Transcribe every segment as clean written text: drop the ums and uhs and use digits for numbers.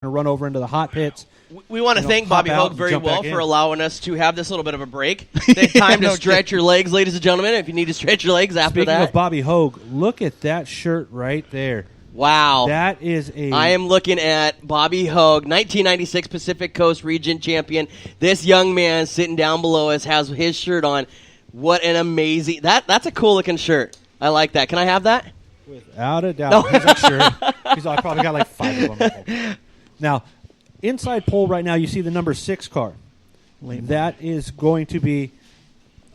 to run over into the hot pits. We want to thank Bobby Hogue very well for allowing us to have this little bit of a break. Take time to stretch your legs, ladies and gentlemen, if you need to stretch your legs after that. Speaking of Bobby Hogue, look at that shirt right there. Wow. That is I am looking at Bobby Hogue, 1996 Pacific Coast Region champion. This young man sitting down below us has his shirt on. What an amazing... That's a cool-looking shirt. I like that. Can I have that? Without a doubt. No. He's like, sure. I probably got like 5 of them. Now, inside pole right now, you see the number 6 car. That is going to be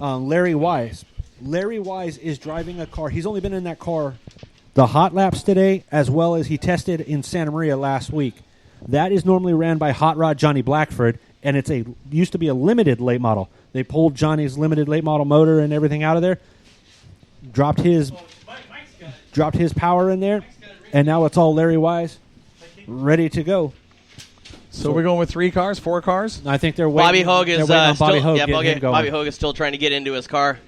Larry Wise. Larry Wise is driving a car. He's only been in that car the hot laps today, as well as he tested in Santa Maria last week. That is normally ran by Hot Rod Johnny Blackford, and it's used to be a limited late model. They pulled Johnny's limited late model motor and everything out of there, dropped his power in there, and now it's all Larry Wise, ready to go. So we're going with 3 cars, 4 cars? I think they're waiting. Bobby Hogue is still trying to get into his car.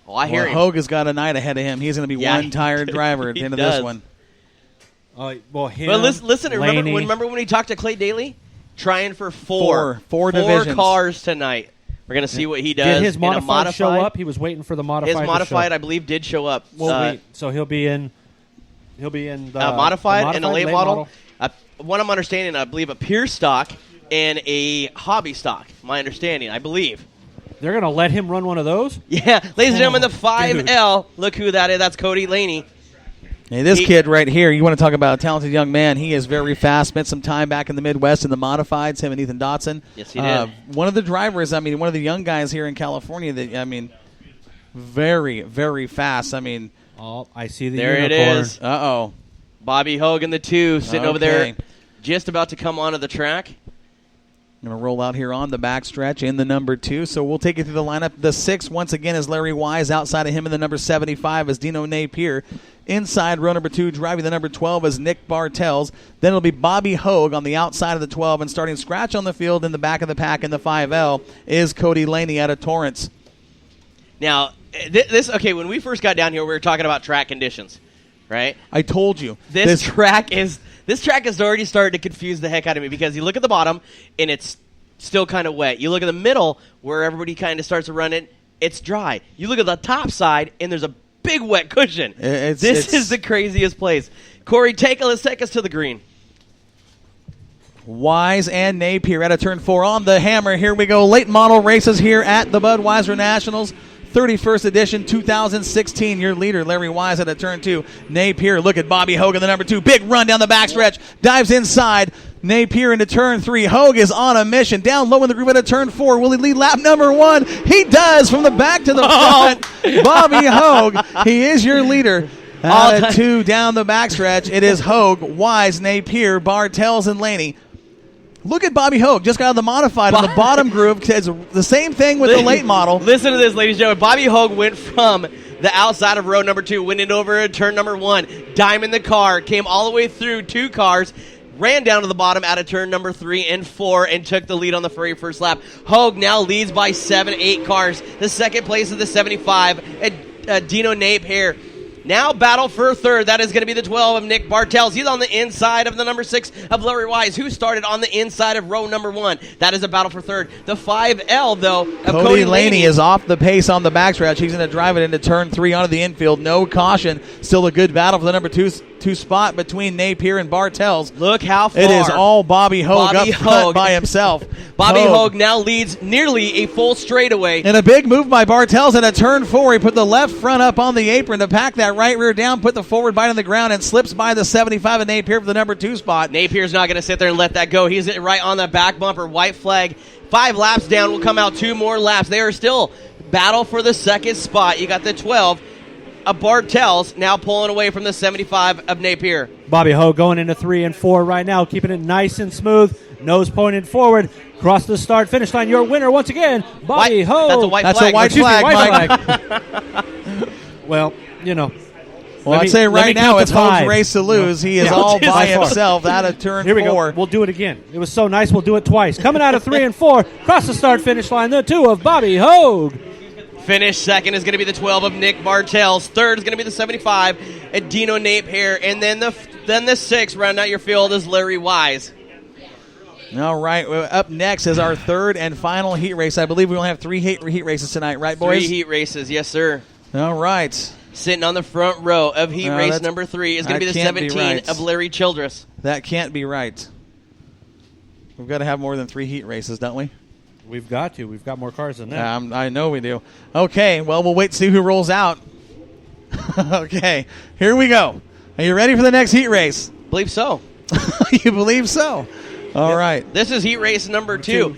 Oh, I hear him. Hogue has got a night ahead of him. He's going to be one tired driver at the end of this one. Listen. Remember when we talked to Clay Daly? Trying for four divisions. Cars tonight. We're going to see what he does. Did his modified show up? He was waiting for the modified. His modified, I believe, did show up. So he'll be in the modified and a late model. What I'm understanding, I believe, a pure stock and a hobby stock. My understanding, I believe. They're going to let him run one of those? Yeah. Ladies and gentlemen, the 5L. Dude. Look who that is. That's Cody Laney. Hey, this kid right here, you want to talk about a talented young man. He is very fast. Spent some time back in the Midwest in the modifieds, him and Ethan Dotson. Yes, he did. One of the drivers, one of the young guys here in California that, very, very fast. I see the there unicorn. It is. Uh-oh. Bobby Hogue in the 2 sitting over there just about to come onto the track. Going to roll out here on the backstretch in the number 2. So we'll take you through the lineup. The 6, once again, is Larry Wise. Outside of him in the number 75 is Dino Napier. Inside row number 2, driving the number 12 is Nick Bartels. Then it'll be Bobby Hogue on the outside of the 12. And starting scratch on the field in the back of the pack in the 5L is Cody Laney out of Torrance. Now, when we first got down here, we were talking about track conditions, right? I told you. This track has already started to confuse the heck out of me because you look at the bottom, and it's still kind of wet. You look at the middle, where everybody kind of starts to run it, it's dry. You look at the top side, and there's a big wet cushion. This is the craziest place. Corey, let's take us to the green. Wise and Napier out of turn 4 on the hammer. Here we go. Late model races here at the Budweiser Nationals. 31st edition, 2016. Your leader, Larry Wise, out of turn 2. Napier, look at Bobby Hogue in the number 2. Big run down the backstretch. Dives inside. Napier into turn 3. Hogue is on a mission. Down low in the groove at turn 4. Will he lead lap number 1? He does from the back to the front. Bobby Hogue, he is your leader. Out of 2 down the backstretch. It is Hogue, Wise, Napier, Bartels, and Laney. Look at Bobby Hogue, just got out of the modified on the bottom groove. It's the same thing with the late model. Listen to this, ladies and gentlemen. Bobby Hogue went from the outside of row number 2, went in over at turn number 1, diamond the car, came all the way through 2 cars, ran down to the bottom out of turn number 3 and 4, and took the lead on the very first lap. Hogue now leads by 7-8 cars. The second place is the 75 at Dino Napier. Now battle for third. That is going to be the 12 of Nick Bartels. He's on the inside of the number 6 of Larry Wise, who started on the inside of row number 1. That is a battle for third. The 5L, though, of Cody Laney is off the pace on the backstretch. He's going to drive it into turn 3 onto the infield. No caution. Still a good battle for the number 2 spot between Napier and Bartels. Look how far. It is all Bobby Hogue up front by himself. Bobby Hogue now leads nearly a full straightaway. And a big move by Bartels in a turn 4. He put the left front up on the apron to pack that right rear down, put the forward bite on the ground, and slips by the 75 of Napier for the number 2 spot. Napier's not going to sit there and let that go. He's right on the back bumper. White flag. 5 laps down. Will come out 2 more laps. They are still battle for the second spot. You got the 12 of Bartels now pulling away from the 75 of Napier. Bobby Hogue going into 3 and 4 right now, keeping it nice and smooth. Nose pointed forward. Cross the start finish line. Your winner once again, Bobby Hogue. That's a white flag. That's a white flag, Mike. Well, I'd say right now it's Hogue's race to lose. He is all by himself out of turn 4. Here we go. We'll do it again. It was so nice, we'll do it twice. Coming out of 3 and 4, cross the start finish line, the 2 of Bobby Hogue. Finish second is going to be the 12 of Nick Bartels. Third is going to be the 75 at Dino Napier. And then the Then the 6, rounding out your field, is Larry Wise. All right, up next is our third and final heat race. I believe we only have 3 heat races tonight, right, boys? 3 heat races, yes, sir. All right. Sitting on the front row of heat race number 3 is going to be the 17 of Larry Childress. That can't be right. We've got to have more than 3 heat races, don't we? We've got to. We've got more cars than that. I know we do. Okay, well, we'll wait to see who rolls out. Okay, here we go. Are you ready for the next heat race? Believe so. You believe so? All right. This is heat race number 2.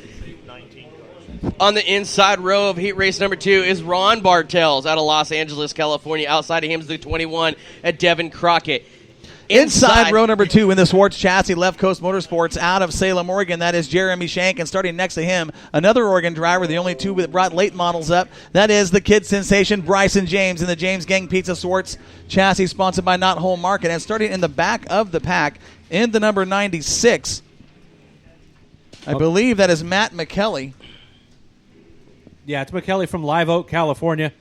On the inside row of heat race number 2 is Ron Bartels out of Los Angeles, California. Outside of him is the 21 at Devin Crockett. Inside row number 2 in the Swartz chassis, Left Coast Motorsports out of Salem, Oregon. That is Jeremy Shank. And starting next to him, another Oregon driver, the only 2 that brought late models up. That is the kid sensation, Bryson James, in the James Gang Pizza Swartz chassis, sponsored by Knott Hole Market. And starting in the back of the pack, in the number 96, I believe that is Matt McKelly. Yeah, it's McKelly from Live Oak, California,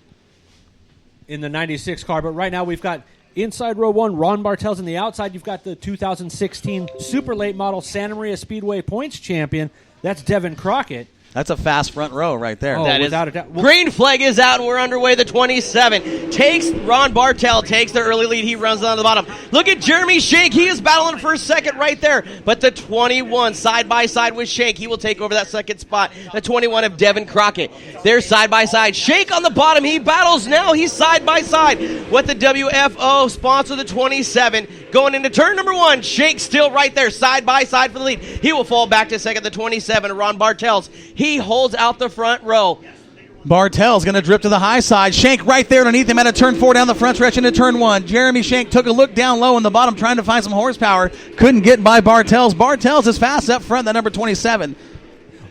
in the 96 car. But right now we've got inside row 1, Ron Bartels. On the outside, you've got the 2016 super late model Santa Maria Speedway points champion. That's Devin Crockett. That's a fast front row right there. Oh, That without is, a doubt. green flag is out, and we're underway. The 27 takes Ron Bartel, takes the early lead. He runs down to the bottom. Look at Jeremy Shank. He is battling for a second right there. But the 21 side by side with Shank. He will take over that second spot. The 21 of Devin Crockett. They're side by side. Shank on the bottom. He battles now. He's side by side with the WFO sponsor, the 27. Going into turn number 1. Shank still right there, side by side for the lead. He will fall back to second. The 27, Ron Bartels. He holds out the front row. Bartel's going to drip to the high side. Shank right there underneath him at a turn 4 down the front stretch into turn 1. Jeremy Shank took a look down low in the bottom trying to find some horsepower. Couldn't get by Bartel's. Bartel's is fast up front, the number 27.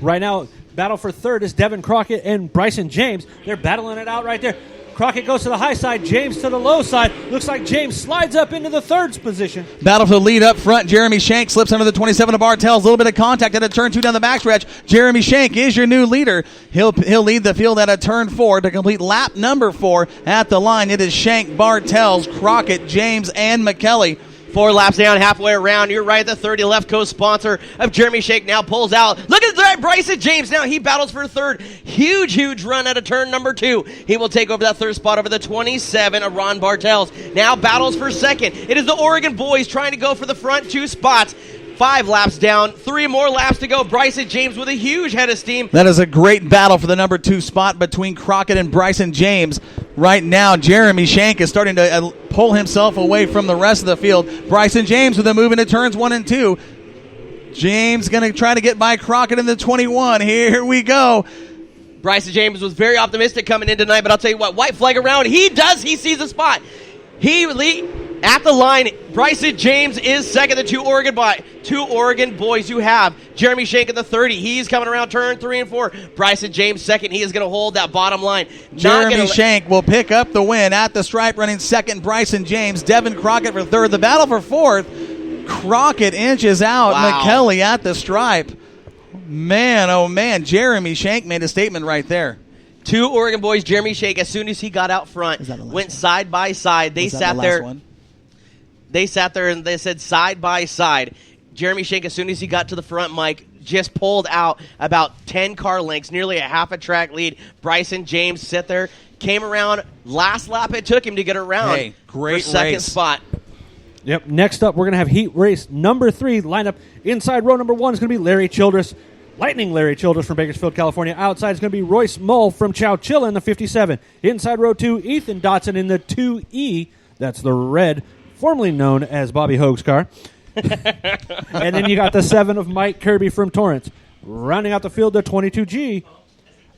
Right now, battle for third is Devin Crockett and Bryson James. They're battling it out right there. Crockett goes to the high side, James to the low side. Looks like James slides up into the third position. Battle for the lead up front. Jeremy Shank slips under the 27 of Bartel's. A little bit of contact at a turn 2 down the backstretch. Jeremy Shank is your new leader. He'll lead the field at a turn 4 to complete lap number 4 at the line. It is Shank, Bartel's, Crockett, James, and McKelly. 4 laps down, halfway around. You're right at the 30. Left Coast sponsor of Jeremy Shank now pulls out. Look at that, Bryson James. Now he battles for third. Huge run at a turn number 2. He will take over that third spot over the 27 of Ron Bartels. Now battles for second. It is the Oregon boys trying to go for the front 2 spots. 5 laps down, 3 more laps to go. Bryson James with a huge head of steam. That is a great battle for the number 2 spot between Crockett and Bryson James. Right now, Jeremy Shank is starting to pull himself away from the rest of the field. Bryson James with a move into turns 1 and 2. James going to try to get by Crockett in the 21. Here we go. Bryson James was very optimistic coming in tonight, but I'll tell you what, white flag around. He sees a spot. At the line, Bryson James is second. The two Oregon boys you have. Jeremy Shank at the 30. He's coming around turn 3 and 4. Bryson James second. He is going to hold that bottom line. Jeremy Shank will pick up the win at the stripe, running second. Bryson James. Devin Crockett for third. The battle for fourth. Crockett inches out. Wow. McKelly at the stripe. Man, oh man. Jeremy Shank made a statement right there. 2 Oregon boys. Jeremy Shank, as soon as he got out front, went side by side. They sat there. They sat there and they said side by side. Jeremy Shank, as soon as he got to the front, Mike, just pulled out about 10 car lengths, nearly a half a track lead. Bryson James sat there, came around. Last lap it took him to get around. Hey, great for second race. spot. Yep. Next up, we're going to have heat race number 3. Lineup inside row number 1 is going to be Larry Childress. Lightning Larry Childress from Bakersfield, California. Outside is going to be Royce Mull from Chowchilla in the 57. Inside row 2, Ethan Dotson in the 2E. That's the red, formerly known as Bobby Hoag's car. And then you got the 7 of Mike Kirby from Torrance. Rounding out the field, the 22G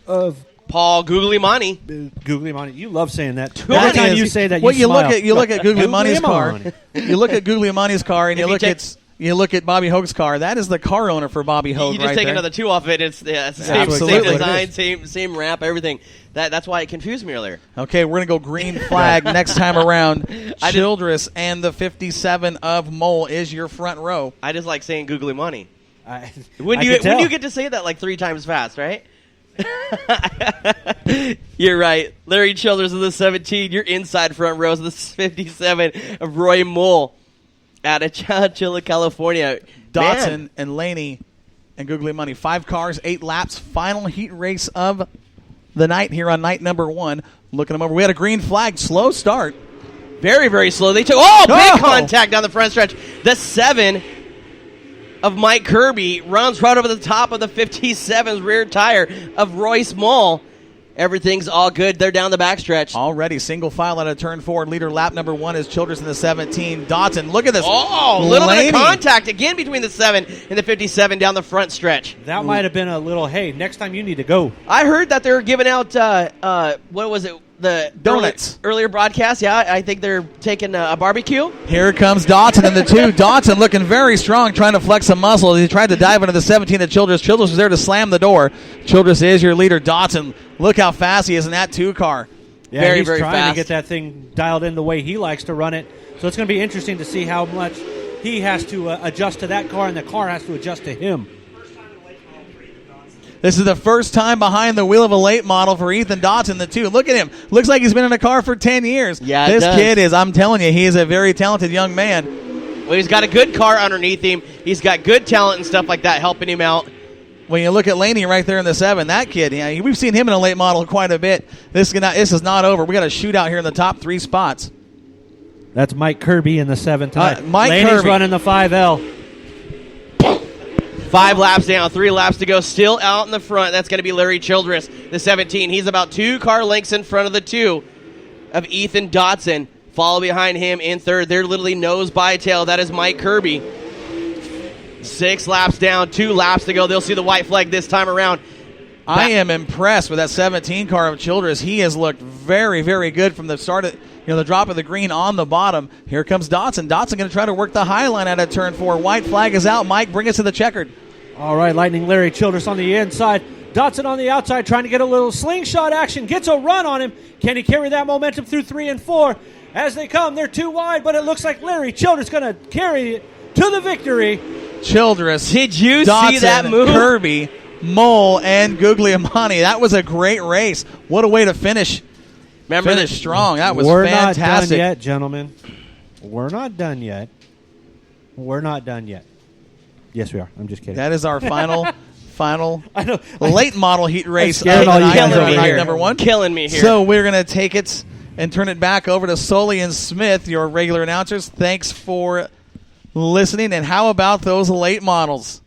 of Paul Guglielmani. Guglielmani. You love saying that. That Every time is- you say that, Well, you smile. you look at Guglielmani's car. Guglielmani. You look at Guglielmani's car, and If you look at Bobby Hoag's car. That is the car owner for Bobby Hoag. You just right take there. another 2 off it. It's the same Absolutely. design, same wrap, everything. That's why it confused me earlier. Okay, we're going to go green flag next time around. Childress and the 57 of Mole is your front row. I just like saying Guglielmani. I When can you tell. get to say that like 3 times fast, right? You're right. Larry Childress of the 17. Your inside front rows of the 57 of Roy Mull. out of Chowchilla, California. Dotson Man. and Laney and Googly Money. 5 cars, 8 laps. Final heat race of the night here on night number 1. Looking them over. We had a green flag. Slow start. Very, very slow. They took big contact down the front stretch. The 7 of Mike Kirby runs right over the top of the 57's rear tire of Royce Mull. Everything's all good. They're down the backstretch. Already single file out of turn 4. Leader lap number 1 is Childress in the 17. Dotson, look at this. Oh, a little bit Laney. of contact again between the 7 and the 57 down the front stretch. That might have been a little, hey, next time you need to go. I heard that they were giving out, what was it? The Donuts. Earlier broadcast. Yeah, I think they're taking a barbecue. Here comes Dotson in the 2. Dotson looking very strong, trying to flex some muscle. He tried to dive into the 17 of Childress. Childress was there to slam the door. Childress is your leader. Dotson, look how fast he is in that 2 car. Yeah, Very, he's very trying fast. to get that thing dialed in the way he likes to run it. So it's going to be interesting to see how much he has to adjust to that car, and the car has to adjust to him. This is the first time behind the wheel of a late model for Ethan Dotson, the 2. Look at him. Looks like he's been in a car for 10 years. Yeah, it this does. kid is, I'm telling you, he is a very talented young man. Well, he's got a good car underneath him. He's got good talent and stuff like that helping him out. When you look at Laney right there in the 7, that kid, yeah, we've seen him in a late model quite a bit. This is not over. We got a shootout here in the top 3 spots. That's Mike Kirby in the 7 tonight. Mike Laney's Kirby. running the 5L. 5 laps down, 3 laps to go. Still out in the front. That's going to be Larry Childress, the 17. He's about 2 car lengths in front of the 2 of Ethan Dotson. Follow behind him in third. They're literally nose by tail. That is Mike Kirby. 6 laps down, 2 laps to go. They'll see the white flag this time around. I am impressed with that 17 car of Childress. He has looked very, very good from the start of the drop of the green on the bottom. Here comes Dotson. Dotson going to try to work the high line out of turn 4. White flag is out. Mike, bring us to the checkered. All right, Lightning Larry Childress on the inside. Dotson on the outside trying to get a little slingshot action. Gets a run on him. Can he carry that momentum through 3 and 4? As they come, they're too wide, but it looks like Larry Childress going to carry it to the victory. Childress. Did you Dotson, see that move? Kirby, Mole, and Guglielmani. That was a great race. What a way to finish. Remember Finish strong. That was We're fantastic. not done yet, gentlemen. We're not done yet. We're not done yet. Yes, we are. I'm just kidding. That is our final I know. late model heat race of scared the all you night, guys over night here. number 1. Killing me here. So we're going to take it and turn it back over to Soley and Smith, your regular announcers. Thanks for listening. And how about those late models?